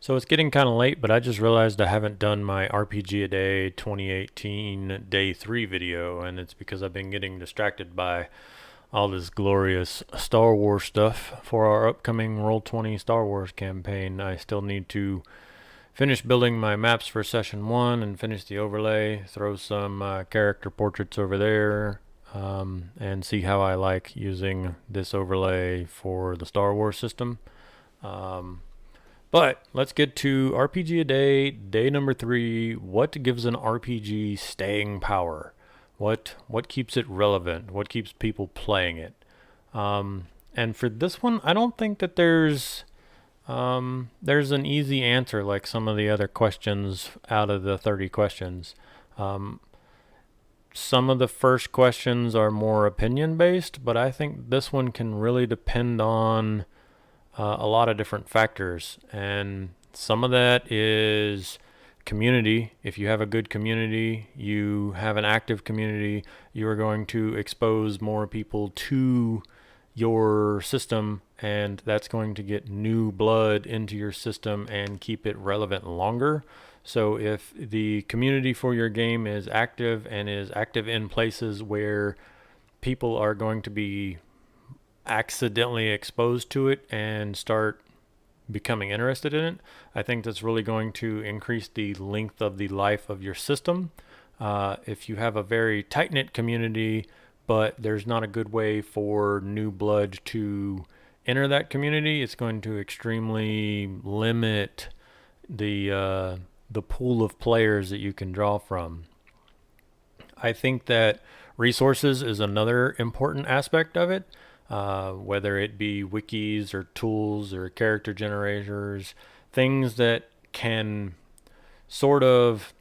So it's getting kind of late, but I just realized I haven't done my RPGaDay 2018 Day 3 video, and it's because I've been getting distracted by all this glorious Star Wars stuff for our upcoming Roll20 Star Wars campaign. I still need to finish building my maps for Session 1 and finish the overlay, throw some character portraits over there, and see how I like using this overlay for the Star Wars system. But let's get to RPGaDay, day number 3. What gives an RPG staying power? What keeps it relevant? What keeps people playing it? And for this one, I don't think that there's an easy answer like some of the other questions out of the 30 questions. Some of the first questions are more opinion based, but I think this one can really depend on a lot of different factors, and some of that is community. If you have a good community, you have an active community, you are going to expose more people to your system, and that's going to get new blood into your system and keep it relevant longer. So if the community for your game is active and is active in places where people are going to be accidentally exposed to it and start becoming interested in it, I think that's really going to increase the length of the life of your system. If you have a very tight-knit community, but there's not a good way for new blood to enter that community, it's going to extremely limit the pool of players that you can draw from. I think that resources is another important aspect of it. Whether it be wikis or tools or character generators, things that can sort of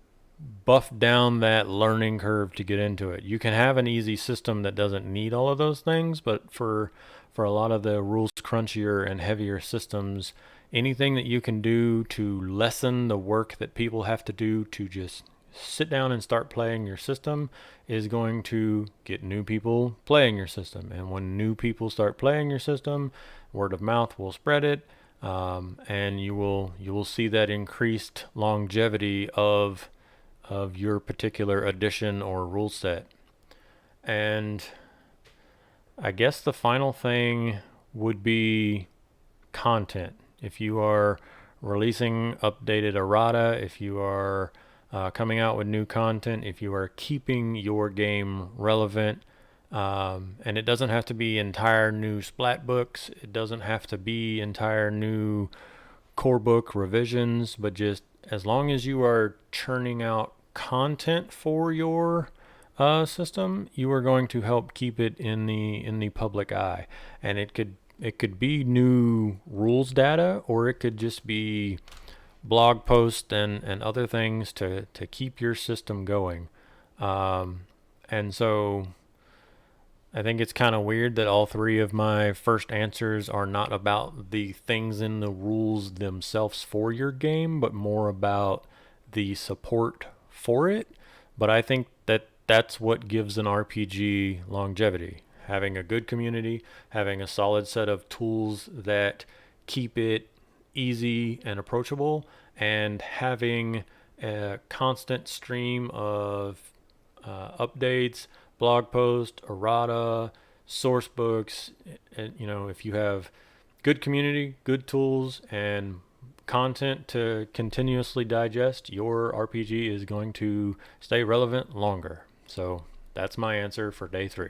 buff down that learning curve to get into it. You can have an easy system that doesn't need all of those things, but for a lot of the rules crunchier and heavier systems, anything that you can do to lessen the work that people have to do to just sit down and start playing your system is going to get new people playing your system. And when new people start playing your system, word of mouth will spread it, and you will see that increased longevity of your particular edition or rule set. And I guess the final thing would be content. If you are releasing updated errata, if you are coming out with new content, if you are keeping your game relevant, and it doesn't have to be entire new splat books, it doesn't have to be entire new core book revisions, but just as long as you are churning out content for your system, you are going to help keep it in the public eye. And it could be new rules data, or it could just be blog posts and other things to keep your system going. And so I think it's kind of weird that all 3 of my first answers are not about the things in the rules themselves for your game, but more about the support for it. But I think that that's what gives an RPG longevity. Having a good community, having a solid set of tools that keep it easy and approachable, and having a constant stream of updates, blog posts, errata, source books. And if you have good community, good tools, and content to continuously digest, your RPG is going to stay relevant longer. So that's my answer for day 3.